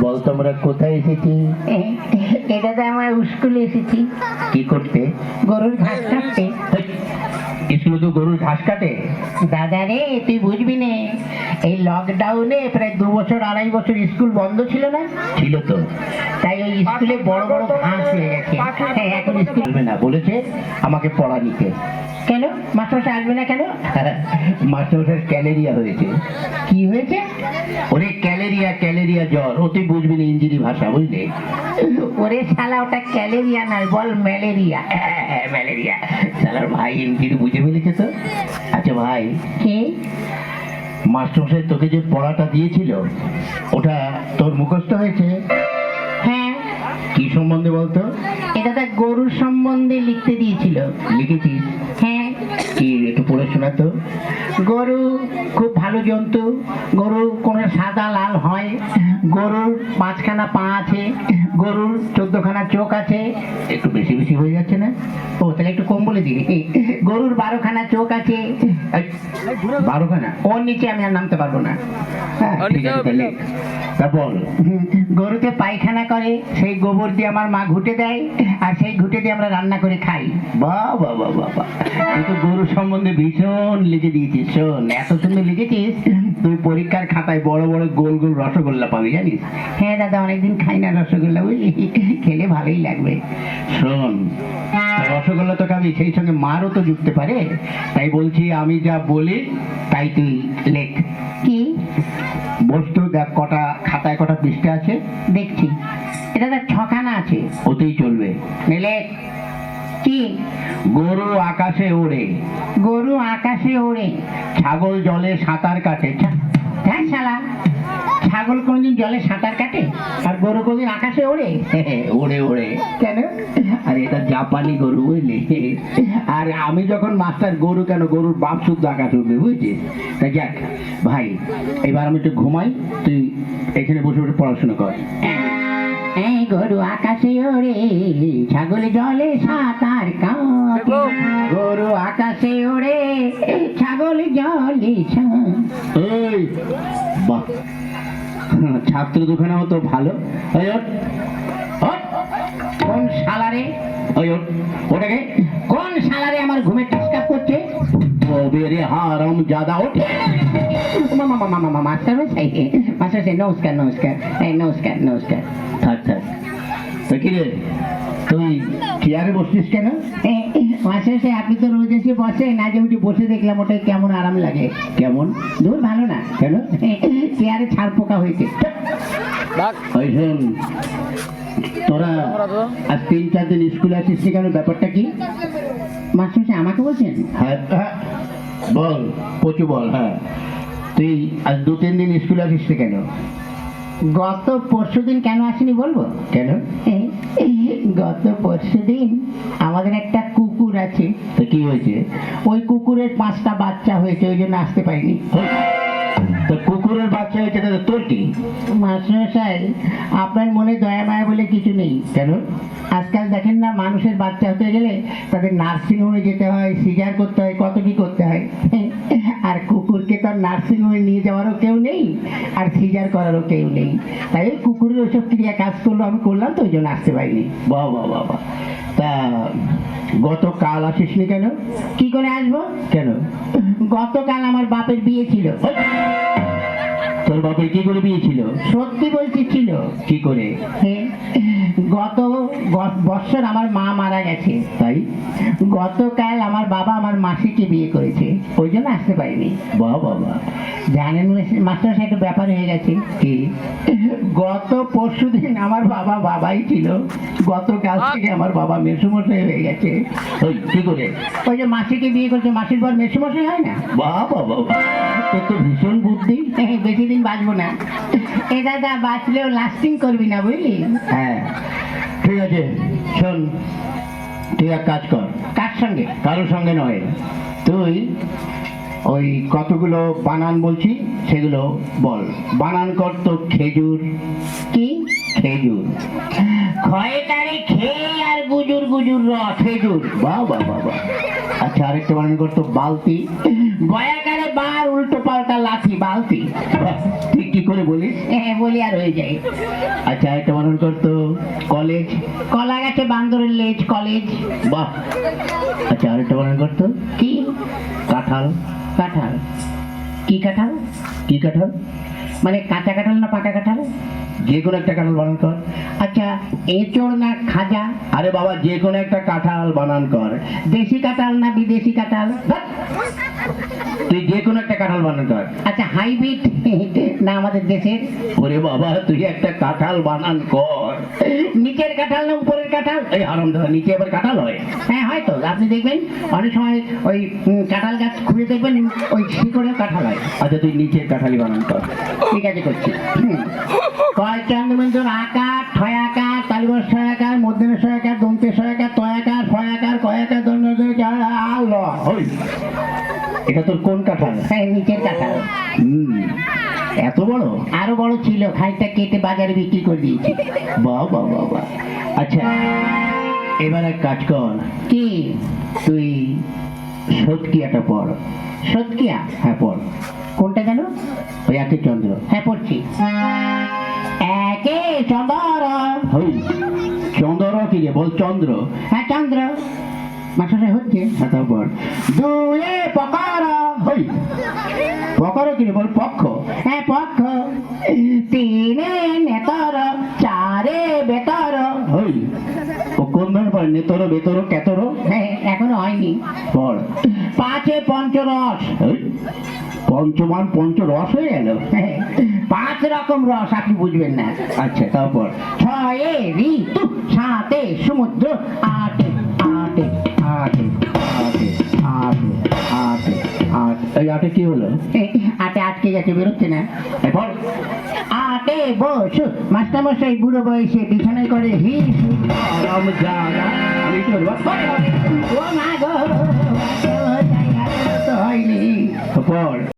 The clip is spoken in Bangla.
বল তোমরা কোথায় এসেছি? এটা তো আমার স্কুলে এসেছি। কি করতে? গরুর ঘাস কাটতে। স্কুলে তো গরুর ঘাস কাটে? দাদা রে, তুই বুঝবি না, এই লকডাউনে প্রায় 2 বছর 2.5 বছর স্কুল বন্ধ ছিল না? ছিল তো। তাই ওই স্কুলে বড় বড় ঘাস হয়ে গেছে। হ্যাঁ, এখন স্কুল চলবে না বলেছে আমাকে পড়া নিতে। কেন? মাস্টারমশাই আসবে না কেন? মাস্টারমশাইয়ের ক্যালেরিয়া হয়েছে। কি হয়েছে? ওরে ক্যালেরিয়া, ক্যালেরিয়া জ্বর। ও তুই বুঝবি না ইঞ্জিনি ভাষা, বুঝলি? ওরে শালা, ওটা ক্যালেরিয়া নয়, বল ম্যালেরিয়া। ম্যালেরিয়া। শালার ভাই ইঞ্জিনি বুঝে ফেলেছে তো। আচ্ছা ভাই, কি? মাস্টারমশাই তোকে যে পড়াটা দিয়েছিল ওটা তোর মুখস্থ হয়েছে? হ্যাঁ। কি সম্বন্ধে বলতো? এটা তো গরুর সম্বন্ধে লিখতে দিয়েছিল। লিখেছিস? হ্যাঁ। কি একটু পড়ে শোনা তো। গরু খুব ভালো জন্তু। গরু কোনো সাদা লাল হয়। গরুর 5খানা পা আছে। গরুর 14খানা চোখ আছে। একটু বেশি বেশি হয়ে যাচ্ছে না? ও তাহলে একটু কম বলে দিবি। গরুর 12খানা চোখ আছে। 12খানা? ওর নিচে আমি আর নামতে পারবো না। হ্যাঁ, ঠিক আছে তাহলে। তা বল। গরুতে পায়খানা করে, সেই গোবর দিয়ে আমার মা ঘুটে দেয়, আর সেই ঘুটে দিয়ে আমরা রান্না করে খাই। বাহ বাহ বাহ বাহ বাহ, তুই তো গরু সম্বন্ধে ভীষণ লিখে দিয়েছিস। শোন, এত সুন্দর লিখেছিস, তুই পরীক্ষার খাতায় বড় বড় গোল গোল রসগোল্লা পাবি, জানিস? হ্যাঁ দাদা, অনেকদিন খাই না রসগোল্লা, বুঝলি, খেলে ভালোই লাগবে। শোন, রসগোল্লা তো খাবি, সেই সঙ্গে মারও তো জুটতে পারে। তাই বলছি, আমি যা বলি তাই তুই লেখ। কি? বস্তু দেখ, কটা খাতায় কটা পৃষ্ঠা আছে দেখছি। এটা তো 6খানা আছে। ওতেই চলবে। নিলে কি? গরু আকাশে ওড়ে, গরু আকাশে ওড়ে, ছাগল জলে সাঁতার কাটে। হ্যাঁ শালা, ছাগল কোনদিন জলে সাঁতার কাটে আর গরু কোনদিন আকাশে ওড়ে? ওড়ে ওড়ে। কেন? আর এটা জাপানি গরু, বুঝলি? আর আমি যখন মাস্টার, গরু কেন, গরুর বাপ শুদ্ধ আকাশ উঠবে, বুঝছিস? তাই যাক ভাই, এবার আমি একটু ঘুমাই, তুই এখানে বসে বসে পড়াশোনা কর। এই গরু আকাশে ওড়ে, ছাগল জলে সাঁতার কাটে। গরু আকাশে ওড়ে, ছাগল জলে এই বাহ, ছাত্র দুখানা তো ভালো। এই ওঠ, ওঠ। কোন শালারে? ওই ওঠ, ওটাকে। কোন শালারে আমার ঘুমে ডিস্টার্ব করছে? বেরে হারাম জাদা, ওঠ। মাস্টার মশাই, মাস্টার মশাই, নমস্কার নমস্কার। এই নমস্কার নমস্কার। থাক থাক। তা কি রে, তুই চেয়ারে বসছিস কেন? মাস্টার মশাই, আপনি তো রোজ এসে বসেন, আজ আমি বসে দেখলাম, ওটাই কেমন আরাম লাগে। কেমন? দূর ভালো না। কেন? চেয়ারে ছাড় পোকা হয়েছে। ওই শোন, তোরা আজ 3-4 দিন স্কুলে আসিস নি কেন, ব্যাপারটা কি? মাস্টার মশাই আমাকে বলছেন? হ্যাঁ হ্যাঁ, বল পচু বল। হ্যাঁ, তুই আজ 2-3 দিন স্কুলে আসিস নি কেন? গত পরশুদিন কেন আসেনি বলবো? কেন? গত পরশুদিন আমাদের একটা কুকুর আছে। তা কি হয়েছে? ওই কুকুরের 5টা বাচ্চা হয়েছে, ওই জন্য আসতে পারিনি। তো কুকুরের বাচ্চা হয়েছে, তাহলে তোর কি? মাস্টারমশাই, আপনার মনে দয়া মায়া বলে কিছু নেই। কেন? আজকাল দেখেন না, মানুষের বাচ্চা হতে গেলে তাদের নার্সিং হোমে যেতে হয়, সিজার করতে হয়, কত কি করতে হয়। আর কুকুরকে তো নার্সিং হোমে নিয়ে যাওয়ারও কেউ নেই, আর সিজার করারও কেউ নেই। তাই ওই কুকুরের ওইসব ক্রিয়া কাজ করলো, আমি করলাম, তো ওই জন্য আসতে পারিনি। বাহ বাহ বাহ বাহ। তা গতকাল আসিস নি কেন? কি করে আসবো? কেন? গতকাল আমার বাপের বিয়ে ছিল। তোর বাপের কি করে বিয়ে ছিল? সত্যি বলছি, ছিল। কি করে? গত বছর আমার মা মারা গেছে, তাই গতকাল আমার বাবা আমার মাসিকে বিয়ে করেছে, ওই জন্য আসতে পারিনি। বাহ বাবা। জানেন মাস্টার, একটা ব্যাপার হয়ে গেছে। কি? গত পরশুদিন আমার বাবা বাবাই ছিল, গতকাল থেকে আমার বাবা মেসুমশাই হয়ে গেছে। ওই কি করে? ওই যে মাসিকে বিয়ে করেছে, মাসির পর মেসুমশাই হয় না? বাহ বাহ বাহ, তোর তো ভীষণ বুদ্ধি। বেশি দিন বাঁচবো না। এ দাদা, বাঁচলেও লাস্টিং করবি না, বুঝলি? হ্যাঁ ঠিক আছে, শোন, তুই এক কাজ কর। কার সঙ্গে? কারোর সঙ্গে নয়, তুই ওই কতগুলো বানান বলছি সেগুলো বল। বানান কর তো। খেজুর। কি? খেজুর। খয়েটারে খেয়ে আর গুজুর গুজুর রস। খেজুর। বাহ বাহ বাহ বাহ। আচ্ছা, আরেকটা বানান কর তো। বালতি। গয়াকারে বার উল্টো পাল্টা লাঠি। বালতি। বাহ, ঠিক কি করে বলিস? হ্যাঁ বলি আর হয়ে যায়। আচ্ছা একটা বানান করতো, কলেজ। কলা গাছে বান্দরের লেজ, কলেজ। বাহ। আচ্ছা আরেকটা বানান করতো, কি? কাঁঠাল। কাঁঠাল। কি কাঁঠাল? কি কাঁঠাল? মানে কাঁচা কাঁঠাল না পাকা কাঁঠাল? যে কোনো একটা কাঁঠাল বানান কর। আচ্ছা এঁচড় না খাজা? আরে বাবা যে কোনো একটা কাঁঠাল বানান কর। দেশি কাঁঠাল না বিদেশি কাঁঠাল? ধ্যাৎ। তুই যে কোনো একটা কাঁঠাল বানান কর। আচ্ছা হাইব্রিড না আমাদের দেশের? ওরে বাবা তুই একটা কাঁঠাল বানান কর। নিচের কাঁঠাল না উপরের কাঁঠাল? এই হারামজাদা, নিচে আবার কাঁঠাল হয়? হ্যাঁ হয়তো, আপনি দেখবেন অনেক সময় ওই কাঁঠাল গাছ খুঁড়ে দেখবেন ওই শিকড়েও কাঁঠাল হয়। আচ্ছা তুই নিচের কাঁঠালই বানান কর। ঠিক আছে করছি। কয় চন্দ্রবিন্দুর আকার, ছয় আকার, তালিবর ছয় আকার, মধ্যমের ছয় আকার, দন্তের ছয় আকার, তয় আকার, ছয় আকার, কয় আকার, ওই, এটা তোর কোন কাঁঠাল? হ্যাঁ নিচের কাঁঠাল। এত বড়? আরো বড় ছিল, খানিকটা কেটে বাজারে বিক্রি করে দিয়েছি। বাহ বাহ বাহ বাহ। আচ্ছা এবার এক কাজ কর, কি? তুই সৎকিয়াটা পড়। সৎকিয়া? হ্যাঁ পড়। কোনটা যেন? ওই একে চন্দ্র। হ্যাঁ পড়ছি। একে চন্দ্র। হই, চন্দ্র কি রে? বল চন্দ্র। হ্যাঁ চন্দ্র। মাস্টার হচ্ছে। হ্যাঁ তারপর দুয়ে পকর। হই, পকরও কি রে? বল পক্ষ। হ্যাঁ পক্ষ। তিনে নেতর, চারে বেতর। হই, ও কোন ধরনের পড়ে? নেতর, বেতর, কেতর? হ্যাঁ এখনো হয়নি। পড়। পাঁচে পঞ্চরস। হই, পঞ্চমান পঞ্চরস হয়ে গেল। হ্যাঁ, 5 রকম রস আপনি বুঝবেন না। আচ্ছা তারপর ছয়ে ঋতু, সাতে সমুদ্র, আটে আটে আটে আটে আটে আটে আট। এই আটে কি হলো? আটে আটকে গেছে, বেরোচ্ছে না। এই পড়। আটে বসু, মাস্টারমশাই বুড়ো বয়সে বিছানায় করে হি। হারামজাদা, আমি কি বলবো? ও মা গো